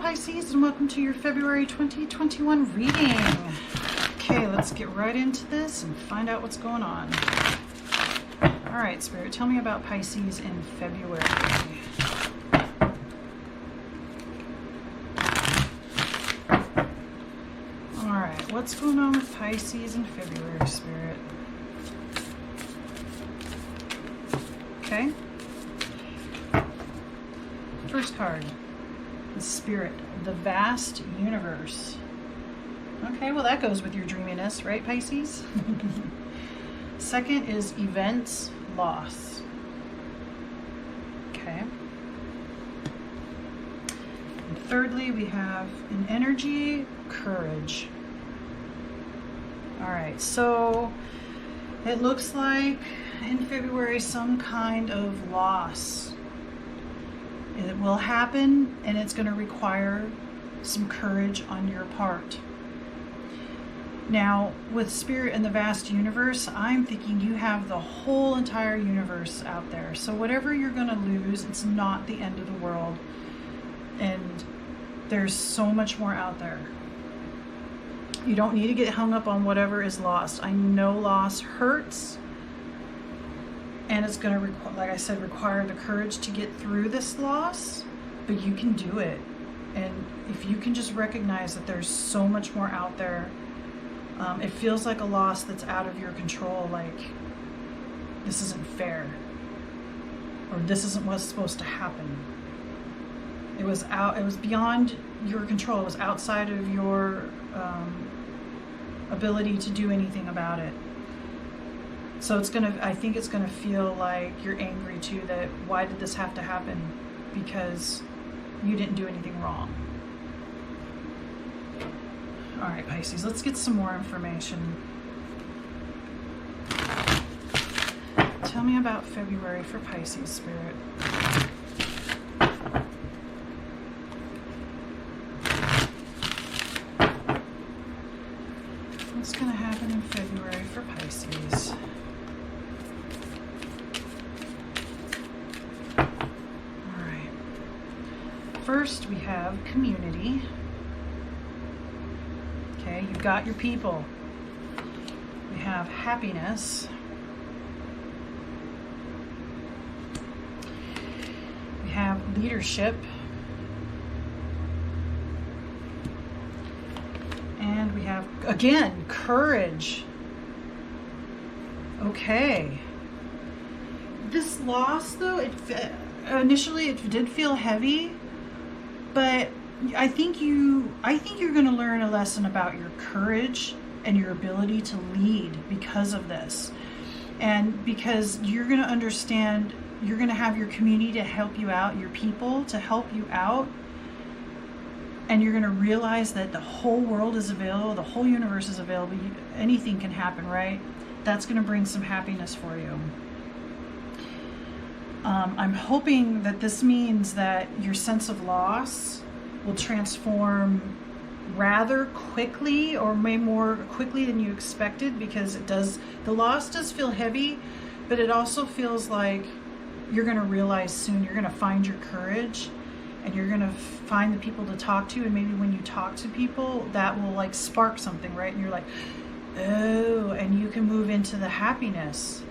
Pisces, and welcome to your February 2021 reading. Okay, let's get right into this and find out what's going on. All right, Spirit, tell me about Pisces in February. All right, what's going on with Pisces in February, Spirit? Okay. First card, the Spirit, the vast universe. Okay, well that goes with your dreaminess, right, Pisces? Second is events, loss. Okay. And thirdly, we have an energy, courage. All right, so it looks like in February some kind of loss. It will happen, and it's going to require some courage on your part. Now, with Spirit and the vast universe, I'm thinking you have the whole entire universe out there. So whatever you're going to lose, it's not the end of the world. And there's so much more out there. You don't need to get hung up on whatever is lost. I know loss hurts. And it's going to, like I said, require the courage to get through this loss, but you can do it. And if you can just recognize that there's so much more out there, it feels like a loss that's out of your control, like this isn't fair, or this isn't what's supposed to happen. It was beyond your control. It was outside of your ability to do anything about it. So I think it's gonna feel like you're angry too, that why did this have to happen? Because you didn't do anything wrong. All right, Pisces, let's get some more information. Tell me about February for Pisces, Spirit. What's gonna happen in February for Pisces? First, we have community. Okay, you've got your people. We have happiness. We have leadership. And we have, again, courage. Okay. This loss, though, initially it did feel heavy. But I think you're going to learn a lesson about your courage and your ability to lead because of this. And because you're going to understand, you're going to have your community to help you out, your people to help you out. And you're going to realize that the whole world is available, the whole universe is available. Anything can happen, right? That's going to bring some happiness for you. I'm hoping that this means that your sense of loss will transform rather quickly, or maybe more quickly than you expected, because the loss does feel heavy, but it also feels like you're going to realize soon, you're going to find your courage, and you're going to find the people to talk to, and maybe when you talk to people, that will like spark something, right? And you're like, oh, and you can move into the happiness.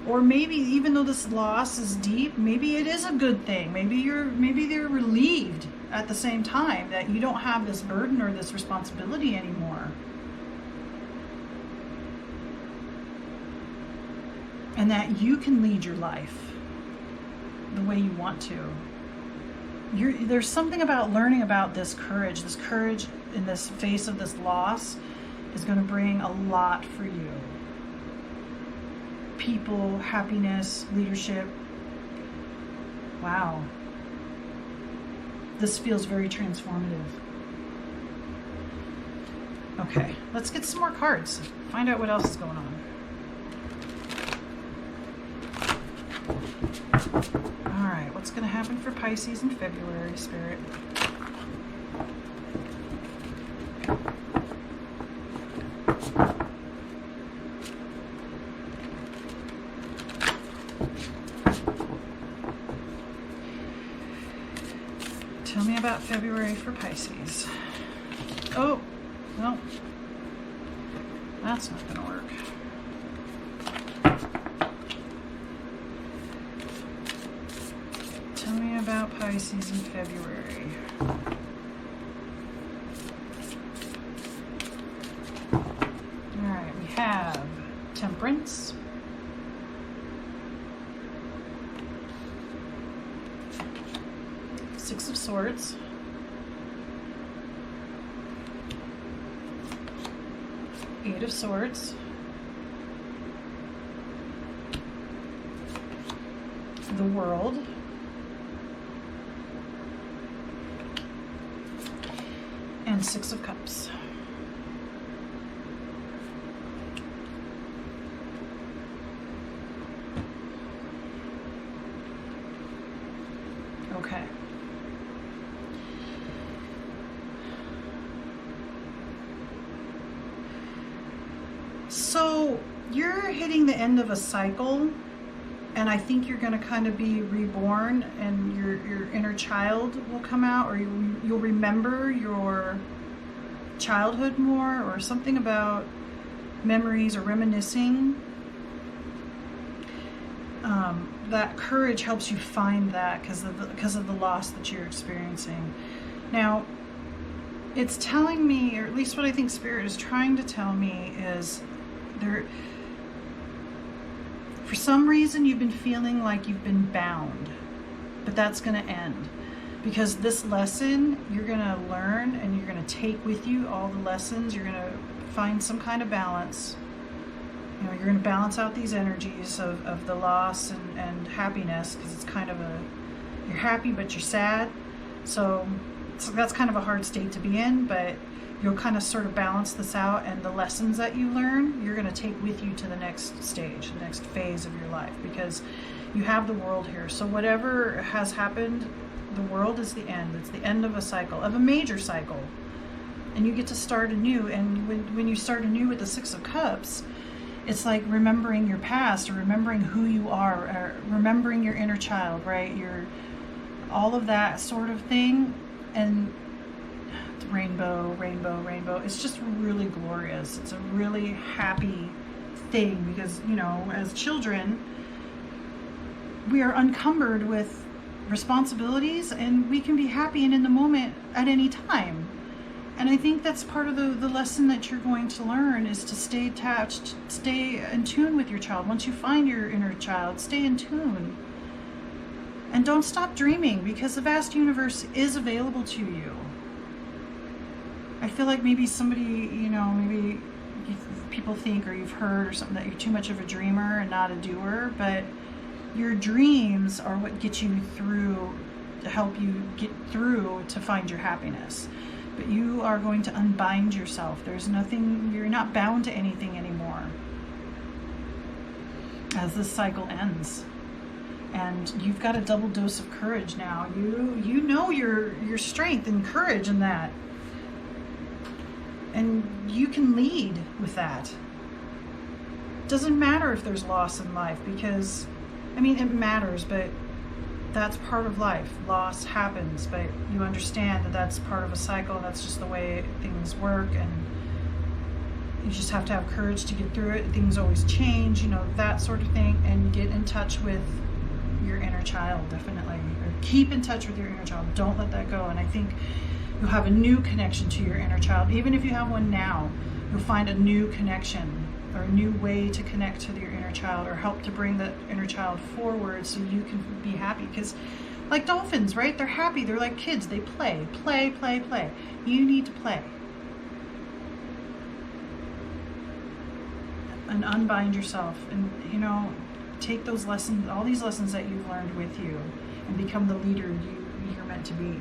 Or maybe even though this loss is deep, maybe it is a good thing. Maybe they're relieved at the same time that you don't have this burden or this responsibility anymore. And that you can lead your life the way you want to. There's something about learning about this courage. This courage in this face of this loss is going to bring a lot for you. People, happiness, leadership. Wow. This feels very transformative. Okay, let's get some more cards. Find out what else is going on. All right, what's going to happen for Pisces in February, Spirit? Tell me about February for Pisces. Oh, well, that's not going to work. Tell me about Pisces in February. All right, we have Temperance, Six of Swords, Eight of Swords, the World, and Six of Cups. Okay. So you're hitting the end of a cycle, and I think you're going to kind of be reborn, and your inner child will come out, or you'll remember your childhood more, or something about memories or reminiscing. That courage helps you find that because of the loss that you're experiencing. Now, it's telling me, or at least what I think Spirit is trying to tell me, is there, for some reason you've been feeling like you've been bound, but that's going to end, because this lesson you're going to learn, and you're going to take with you all the lessons. You're going to find some kind of balance. You know, you're going to balance out these energies of the loss and happiness, because it's kind of you're happy but you're sad. So that's kind of a hard state to be in, but you'll kind of sort of balance this out, and the lessons that you learn, you're going to take with you to the next stage, the next phase of your life, because you have the World here. So whatever has happened, the World is the end. It's the end of a cycle, of a major cycle. And you get to start anew. And when you start anew with the Six of Cups, it's like remembering your past, or remembering who you are, or remembering your inner child, right? All of that sort of thing. And rainbow, rainbow, rainbow. It's just really glorious. It's a really happy thing, because, you know, as children, we are encumbered with responsibilities, and we can be happy and in the moment at any time. And I think that's part of the lesson that you're going to learn, is to stay attached, stay in tune with your child. Once you find your inner child, stay in tune. And don't stop dreaming, because the vast universe is available to you. I feel like maybe somebody, you know, maybe people think, or you've heard or something, that you're too much of a dreamer and not a doer, but your dreams are what get you through, to help you get through to find your happiness. But you are going to unbind yourself. There's nothing, you're not bound to anything anymore as this cycle ends. And you've got a double dose of courage now. You know your strength and courage in that. And you can lead with that. Doesn't matter if there's loss in life, because, I mean, it matters, but that's part of life. Loss happens, but you understand that that's part of a cycle. That's just the way things work, and you just have to have courage to get through it. Things always change, you know, that sort of thing. And get in touch with your inner child, definitely. Or keep in touch with your inner child. Don't let that go. And I think you'll have a new connection to your inner child. Even if you have one now, you'll find a new connection, or a new way to connect to your inner child, or help to bring the inner child forward so you can be happy. Because like dolphins, right? They're happy. They're like kids. They play, play, play, play. You need to play. And unbind yourself, and, you know, take those lessons, all these lessons that you've learned with you, and become the leader you're meant to be.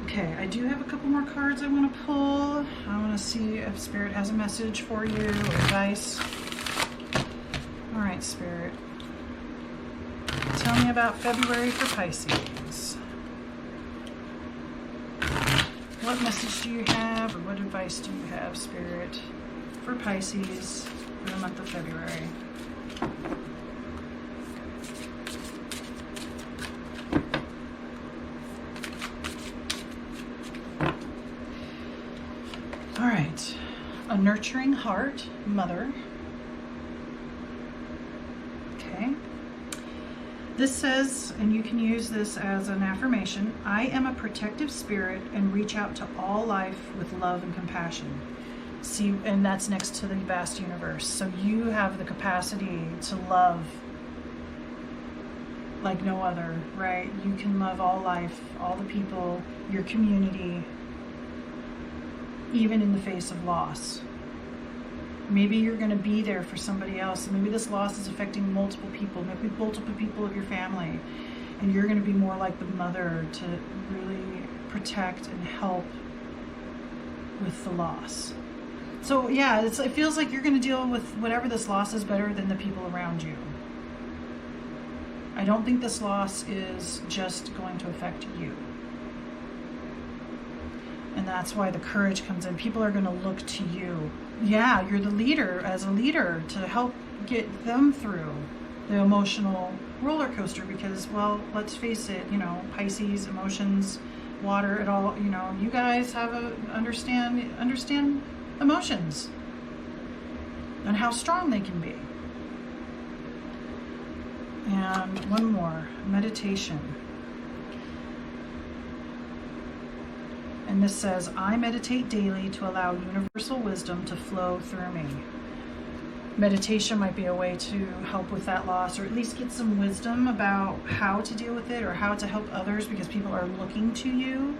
Okay, I do have a couple more cards I want to pull. I want to see if Spirit has a message for you, or advice. All right, Spirit. Tell me about February for Pisces. What message do you have, or what advice do you have, Spirit, for Pisces for the month of February? nurturing heart, mother. Okay. This says, and you can use this as an affirmation, I am a protective spirit and reach out to all life with love and compassion. See, and that's next to the vast universe. So you have the capacity to love like no other, right? You can love all life, all the people, your community, even in the face of loss. Maybe you're going to be there for somebody else. Maybe this loss is affecting multiple people, maybe multiple people of your family. And you're going to be more like the mother to really protect and help with the loss. So yeah, it feels like you're going to deal with whatever this loss is better than the people around you. I don't think this loss is just going to affect you. And that's why the courage comes in. People are going to look to you. Yeah, you're the leader, as a leader, to help get them through the emotional roller coaster because, well, let's face it, Pisces, emotions, water, it all, you guys have understand emotions and how strong they can be. And one more, meditation. And this says, I meditate daily to allow universal wisdom to flow through me. Meditation might be a way to help with that loss, or at least get some wisdom about how to deal with it or how to help others, because people are looking to you.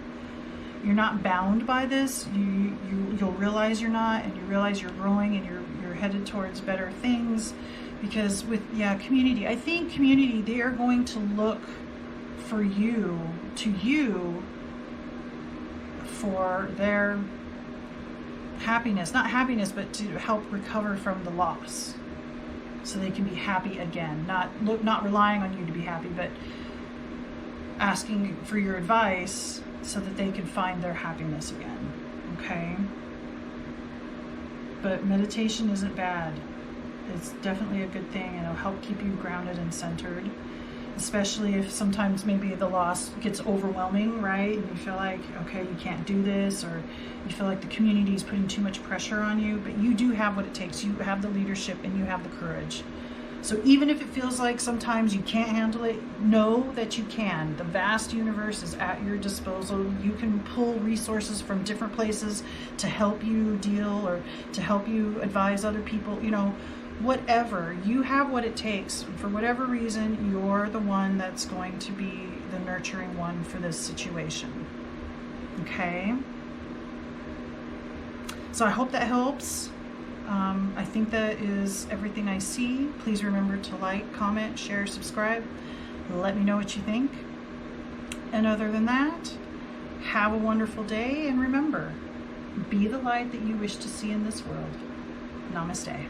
You're not bound by this. You'll realize you're not, and you realize you're growing and you're headed towards better things. Because with community, I think community, they are going to look for you, for their happiness, not happiness, but to help recover from the loss, so they can be happy again. Not relying on you to be happy, but asking for your advice so that they can find their happiness again. Okay? But meditation isn't bad. It's definitely a good thing, and it'll help keep you grounded and centered. Especially if sometimes maybe the loss gets overwhelming, right? And you feel like, okay, you can't do this, or you feel like the community is putting too much pressure on you, but you do have what it takes. You have the leadership and you have the courage. So even if it feels like sometimes you can't handle it, know that you can. The vast universe is at your disposal. You can pull resources from different places to help you deal or to help you advise other people, whatever. You have what it takes. For whatever reason, you're the one that's going to be the nurturing one for this situation. Okay? So I hope that helps. I think that is everything I see. Please remember to like, comment, share, subscribe. Let me know what you think. And other than that, have a wonderful day. And remember, be the light that you wish to see in this world. Namaste.